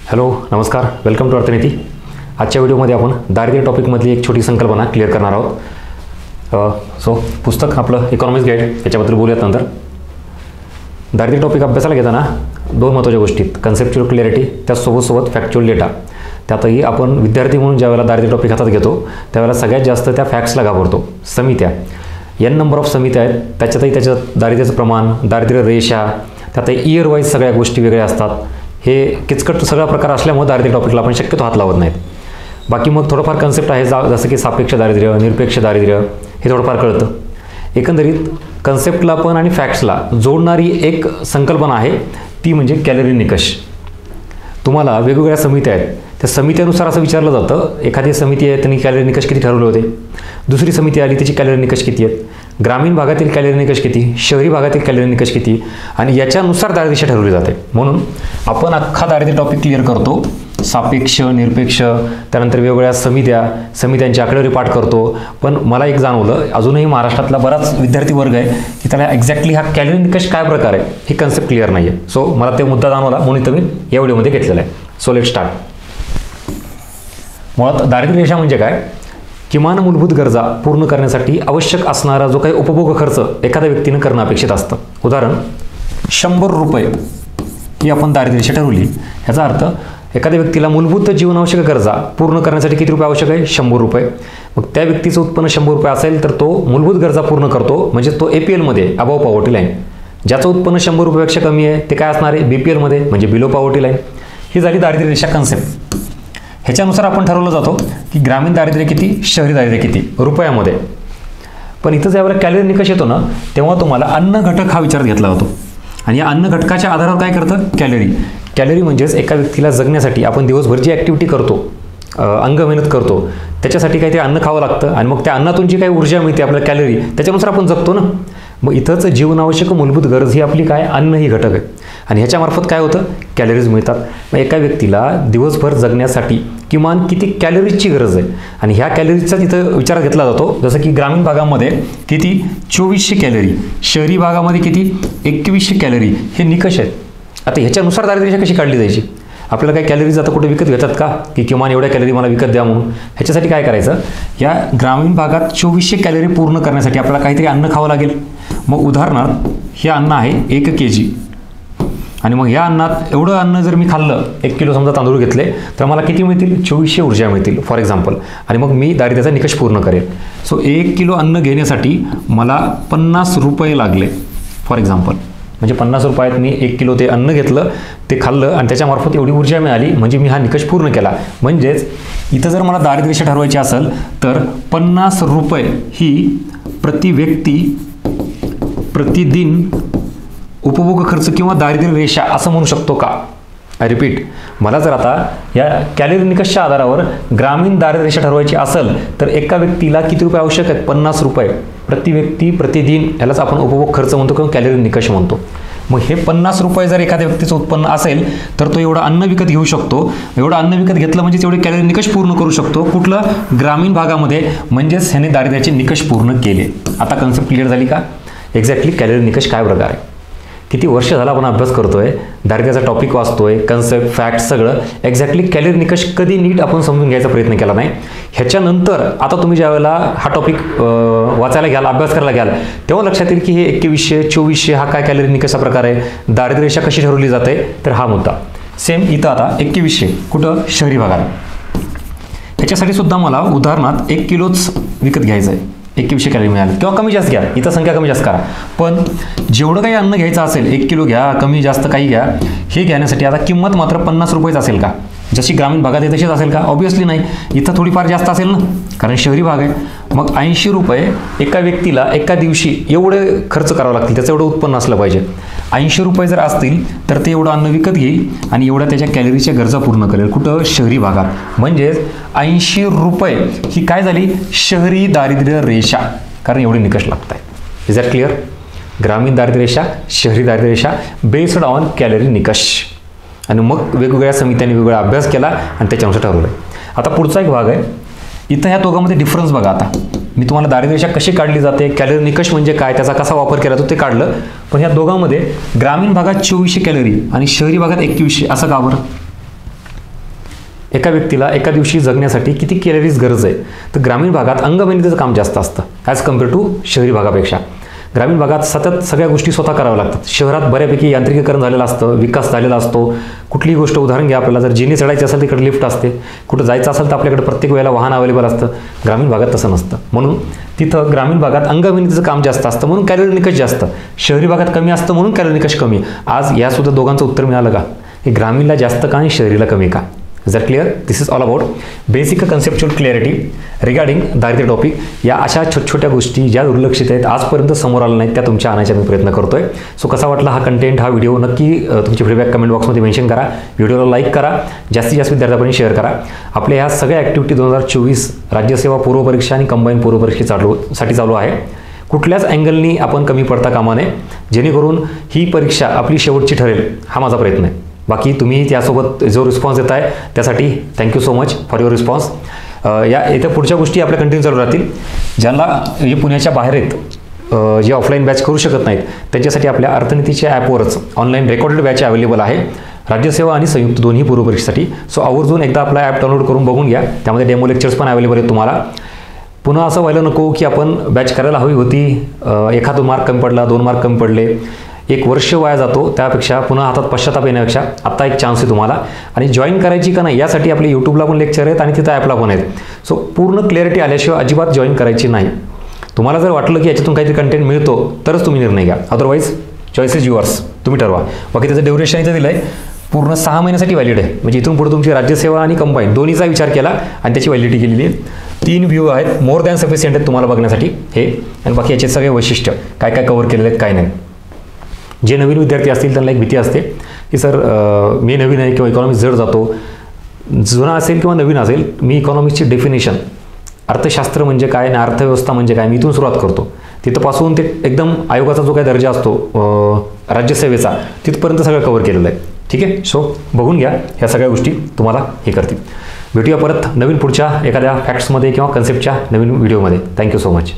Hello नमस्कार, welcome to अर्थनीती. आजच्या व्हिडिओमध्ये आपण दारिद्र्य टॉपिकमधली एक छोटी संकल्पना क्लिअर करणार आहोत. सो पुस्तक आपलं इकॉनॉमिक्स गाईड याच्याबद्दल बोलूयात नंतर. दारिद्र्य टॉपिक अभ्यासाला घेताना दोन महत्त्वाच्या गोष्टी, कन्सेप्च्युअल क्लॅरिटी त्यासोबत फॅक्च्युअल डेटा. त्यातही आपण विद्यार्थी म्हणून ज्यावेळेला दारिद्र्य टॉपिक हातात घेतो त्यावेळेला सगळ्यात जास्त त्या फॅक्ट्सला घाबरतो. समित्या एन नंबर ऑफ समित्या आहेत, त्याच्यात दारिद्र्याचं प्रमाण, दारिद्र्य रेषा, त्यातही इयर वाईज सगळ्या गोष्टी वेगळ्या असतात. हे किचकट सगळा प्रकार असल्यामुळे दारिद्र्य टॉपिकला आपण शक्यतो हात लावत नाहीत. बाकी मग थोडंफार कन्सेप्ट आहे जसं की सापेक्ष दारिद्र्य, निरपेक्ष दारिद्र्य हे थोडंफार कळतं. एकंदरीत कन्सेप्टला पण आणि फॅक्ट्सला जोडणारी एक संकल्पना आहे ती म्हणजे कॅलरी निकष. तुम्हाला वेगवेगळ्या समित्या आहेत, त्या समित्यानुसार असं विचारलं जातं, एखादी समिती आहे त्यांनी कॅलरी निकष किती ठरवले होते, दुसरी समिती आली त्याची कॅलरी निकष किती आहेत, ग्रामीण भागातील कॅलरी निकष किती, शहरी भागातील कॅलरी निकष किती, आणि याच्यानुसार दारिद्र्य ठरवली जाते. म्हणून आपण अख्खा दारिद्र्य टॉपिक क्लिअर करतो. सापेक्ष, निरपेक्ष, त्यानंतर वेगवेगळ्या समित्यांची आकडेवारी पाठ करतो. पण मला एक जाणवलं, अजूनही महाराष्ट्रातला बराच विद्यार्थी वर्ग आहे की त्याला एक्झॅक्टली हा कॅलरी निकष काय प्रकार आहे ही कन्सेप्ट क्लिअर नाही आहे. सो मला ते मुद्दा जाणवला म्हणून इथं मी या व्हिडिओमध्ये घेतलेला आहे. So let start. मुळात दारिद्र्य रेषा म्हणजे काय? किमान मूलभूत गरजा पूर्ण करण्यासाठी आवश्यक असणारा जो काही उपभोग खर्च एखाद्या व्यक्तीनं करणं अपेक्षित असतं. उदाहरण 100 रुपये ही आपण दारिद्र्य रेषा ठरवली. ह्याचा अर्थ एखाद्या व्यक्तीला मूलभूत जीवनावश्यक गरजा पूर्ण करण्यासाठी किती रुपये आवश्यक आहे? 100 रुपये. मग त्या व्यक्तीचं उत्पन्न 100 रुपये असेल तर तो मूलभूत गरजा पूर्ण करतो, म्हणजे तो APL अबव पॉवर्टी लाईन. ज्याचं उत्पन्न 100 रुपयापेक्षा कमी आहे ते काय असणार आहे? BPL म्हणजे बिलो पॉवर्टी लाईन. ही झाली दारिद्र्य रेषा कन्सेप्ट. ह्याच्यानुसार आपण ठरवलं जातो की ग्रामीण दारिद्र्य किती, शहरी दारिद्र्य किती रुपयामध्ये. पण इथं ज्यावेळेला कॅलरी निकष येतो ना तेव्हा तुम्हाला अन्न घटक हा विचारात घेतला जातो. आणि या अन्न घटकाच्या आधारावर काय करतं? कॅलरी म्हणजेच एका व्यक्तीला जगण्यासाठी आपण दिवसभर जी ॲक्टिव्हिटी करतो, अंग मेहनत करतो, त्याच्यासाठी काही ते अन्न खावं लागतं आणि मग त्या अन्नातून जी काही ऊर्जा मिळते आपल्याला कॅलरी, त्याच्यानुसार आपण जगतो ना. मग इथंच जीवनावश्यक मूलभूत गरज ही आपली काय? अन्न ही घटक आहे. आणि ह्याच्यामार्फत काय होतं? कॅलरीज मिळतात. मग एका व्यक्तीला दिवसभर जगण्यासाठी किमान किती कॅलरीजची गरज आहे आणि ह्या कॅलरीजचा तिथं विचारात घेतला जातो. जसं की ग्रामीण भागामध्ये किती? 2400 कॅलरी, शहरी भागामध्ये किती? 2100 कॅलरी. हे निकष आहेत. आता ह्याच्यानुसार दारिद्र्य रेषा कशी काढली जायची? आपल्याला काही कॅलरीज आता कुठे विकत घेतात का की किमान एवढ्या कॅलरी मला विकत द्या म्हणून? ह्याच्यासाठी काय करायचं? या ग्रामीण भागात 2400 कॅलरी पूर्ण करण्यासाठी आपल्याला काहीतरी अन्न खावं लागेल. मग उदाहरणार्थ हे अन्न आहे 1 kg आणि मग या अन्नात एवढं अन्न जर मी खाल्लं, 1 किलो समजा तांदूळ घेतले तर मला किती मिळतील? 2400 ऊर्जा मिळतील फॉर एक्झाम्पल. आणि मग मी दारिद्र्याचा निकष पूर्ण करेन. सो 1 किलो अन्न घेण्यासाठी मला 50 रुपये लागले फॉर एक्झाम्पल. म्हणजे 50 रुपयात मी 1 किलो ते अन्न घेतलं, ते खाल्लं आणि त्याच्यामार्फत एवढी ऊर्जा मिळाली, म्हणजे मी हा निकष पूर्ण केला. म्हणजेच इथं जर मला दारिद्र्य रेषा ठरवायची असेल तर 50 रुपये ही प्रति व्यक्ती प्रतिदिन उपभोग खर्च किंवा दारिद्र्य रेषा असं म्हणू शकतो का? आय रिपीट, मला जर आता या कॅलरी निकषच्या आधारावर ग्रामीण दारिद्र्य रेषा ठरवायची असेल तर एका व्यक्तीला किती रुपये आवश्यक आहेत? 50 रुपये प्रति व्यक्ती प्रतिदिन. यालाच आपण उपभोग खर्च म्हणतो किंवा कॅलरी निकष म्हणतो. मग हे 50 रुपये जर एखाद्या व्यक्तीचं उत्पन्न असेल तर तो एवढं अन्न विकत घेऊ शकतो. एवढं अन्न विकत घेतलं म्हणजे तेवढे कॅलरी निकष पूर्ण करू शकतो. कुठलं? ग्रामीण भागामध्ये. म्हणजेच ह्याने दारिद्र्याचे निकष पूर्ण केले. आता कन्सेप्ट क्लिअर झाली का? एक्झॅक्टली कॅलरी निकष काय प्रकार आहे? किती वर्ष झाला आपण अभ्यास करतोय, दारिद्र्याचा टॉपिक वाचतोय, कन्सेप्ट, फॅक्ट सगळं. एक्झॅक्टली कॅलरी निकष कधी नीट आपण समजून घ्यायचा प्रयत्न केला नाही. ह्याच्यानंतर आता तुम्ही ज्यावेळेला हा टॉपिक वाचायला घ्याल, अभ्यास करायला घ्याल, तेव्हा लक्षात येईल की हे 2100, 2400 हा काय कॅलरी निकषा प्रकार आहे, दारिद्र्य रेषा कशी ठरवली जाते. तर हा मुद्दा सेम इथं आता 2100 कुठं? शहरी भागात. ह्याच्यासाठी सुद्धा मला उदाहरणार्थ 1 किलोच विकत घ्यायचं आहे, 2100 कॅलरी मिळाले किंवा कमी जास्त घ्या, इथं संख्या कमी जास्त करा. पण जेवढं काही अन्न घ्यायचं असेल, 1 किलो घ्या, कमी जास्त काही घ्या, हे घेण्यासाठी आता किंमत मात्र 50 रुपयेच असेल का? जशी ग्रामीण भागात आहे तशीच असेल का? ऑब्व्हियसली नाही. इथं थोडीफार जास्त असेल ना, कारण शहरी भाग आहे. मग 80 रुपये एका व्यक्तीला एका दिवशी एवढे खर्च करावं लागतील, त्याचं एवढं उत्पन्न असलं पाहिजे. 80 रुपये जर असतील तर ते एवढं अन्न विकत घेईल आणि एवढ्या त्याच्या कॅलरीच्या गरजा पूर्ण करेल. कुठं? शहरी भागात. म्हणजेच 80 रुपये ही काय झाली? शहरी दारिद्र्य रेषा, कारण एवढे निकष लागत आहेत. Is that clear? ग्रामीण दारिद्र्य रेषा, शहरी दारिद्र्य रेषा बेस्ड ऑन कॅलरी निकष. आणि मग वेगवेगळ्या समित्यांनी वेगवेगळा अभ्यास केला आणि त्याच्यानुसार ठरवलं. आता पुढचा एक भाग आहे, इथं ह्या दोघांमध्ये डिफरन्स बघा. आता मी तुम्हाला दारिद्र्य रेषा कशी काढली जाते, कॅलरी निकष म्हणजे काय, त्याचा कसा वापर केला जातो ते काढलं. पण ह्या दोघांमध्ये ग्रामीण भागात 2400 कॅलरी आणि शहरी भागात 2100 असं का बरं? एका व्यक्तीला एका दिवशी जगण्यासाठी किती कॅलरीज गरज आहे, तर ग्रामीण भागात अंगमेहनतीचं काम जास्त असतं ॲज कम्पेअर टू शहरी भागापेक्षा. ग्रामीण भागात सतत सगळ्या गोष्टी स्वतः कराव्या लागतात. शहरात बऱ्यापैकी यांत्रिकीकरण झालेलं असतं, विकास झालेला असतो. कुठलीही गोष्ट उदाहरण घ्या, आपल्याला जर जिने चढायची असेल तिकडे लिफ्ट असते, कुठं जायचं असेल तर आपल्याकडे प्रत्येक वेळेला वाहन अवेलेबल असतं. ग्रामीण भागात तसं नसतं. म्हणून तिथं ग्रामीण भागात अंगमेहनतीचं काम जास्त असतं म्हणून कॅलरी निकष जास्त, शहरी भागात कमी असतं म्हणून कॅलरी निकष कमी. आज यासुद्धा दोघांचं उत्तर मिळालं का, की ग्रामीणला जास्त का आणि शहरीला कमी का? Is that clear? This is all about basic conceptual clarity regarding दारिद्र्य टॉपिक. या अशा छोट्या गोष्टी ज्या दुर्लक्षित आहेत, आजपर्यंत समोर आल्या नाहीत, त्या तुमच्या आणायचा मी प्रयत्न करतोय. सो कसा वाटला हा कंटेंट, हा व्हिडिओ, नक्की तुमची फीडबॅक कमेंट बॉक्समध्ये मेन्शन करा. व्हिडिओला लाईक करा, जास्तीत जास्त विद्यार्थ्यांपर्यंत शेअर करा. आपल्या ह्या सगळ्या ॲक्टिव्हिटी 2024 राज्यसेवा पूर्वपरीक्षा आणि कंबाईन पूर्वपरीक्षेसाठी चालू आहे. कुठल्याच अँगलनी आपण कमी पडता कामा नये, जेणेकरून ही परीक्षा आपली शेवटची ठरेल, हा माझा प्रयत्न आहे. बाकी तुम्ही त्यासोबत जो रिस्पॉन्स देत आहे त्यासाठी thank you so much for your response. या इथं पुढच्या गोष्टी आपल्या कंटिन्यू चालू राहतील. ज्यांना जे पुण्याच्या बाहेर आहेत, जे ऑफलाईन बॅच करू शकत नाहीत, त्यांच्यासाठी आपल्या अर्थनीतीच्या ॲपवरच ऑनलाईन रेकॉर्डेड बॅच अवेलेबल आहे राज्यसेवा आणि संयुक्त दोन्ही पूर्वपरीक्षेसाठी. सो आवर्जून एकदा आपला ॲप डाउनलोड करून बघून घ्या. त्यामध्ये डेमो लेक्चर्स पण अवेलेबल आहेत तुम्हाला. पुन्हा असं व्हायला नको की आपण बॅच करायला हवी होती, एखादा मार्क कमी पडला, 2 मार्क कमी पडले, 1 वर्ष वाया जातो. त्यापेक्षा पुन्हा हातात पश्चाताप येण्यापेक्षा आत्ता एक चान्स आहे तुम्हाला. आणि जॉईन करायची का नाही यासाठी आपले यूट्यूबला पण लेक्चर आहेत आणि तिथं ॲपला पण आहेत. सो पूर्ण क्लॅरिटी आल्याशिवाय अजिबात जॉईन करायची नाही. तुम्हाला जर वाटलं की याच्यातून काहीतरी कंटेंट मिळतो तरच तुम्ही निर्णय घ्या, अदरवाईज चॉईस इज युअर्स, तुम्ही ठरवा. बाकी त्याचं ड्युरेशन इथं दिलं आहे, पूर्ण 6 महिन्यासाठी व्हॅलिड आहे. म्हणजे इथून पुढे तुमची राज्यसेवा आणि कंबाईन दोन्हीचा विचार केला आणि त्याची व्हॅलिडिटी केलेली आहे. 3 व्ह्यू आहेत, मोर दॅन सफिशियंट आहेत तुम्हाला बघण्यासाठी हे. आणि बाकी याचे सगळे वैशिष्ट्य काय काय कव्हर केलेले आहेत काय नाही. जे नवीन विद्यार्थी असतील त्यांना एक भीती असते की सर मी नवीन आहे किंवा इकॉनॉमिक्स जड जातो. जुना असेल किंवा नवीन असेल, मी इकॉनॉमिक्सची डेफिनेशन, अर्थशास्त्र म्हणजे काय आणि अर्थव्यवस्था म्हणजे काय, मी इथून सुरुवात करतो. तिथंपासून ते एकदम आयोगाचा जो काही दर्जा असतो राज्यसेवेचा, तिथपर्यंत सगळं कव्हर केलेलं आहे. ठीक आहे. सो बघून घ्या, ह्या सगळ्या गोष्टी तुम्हाला हे करतील. भेटूया परत नवीन पुढच्या एखाद्या फॅक्ट्समध्ये किंवा कन्सेप्टच्या नवीन व्हिडिओमध्ये. Thank you so much.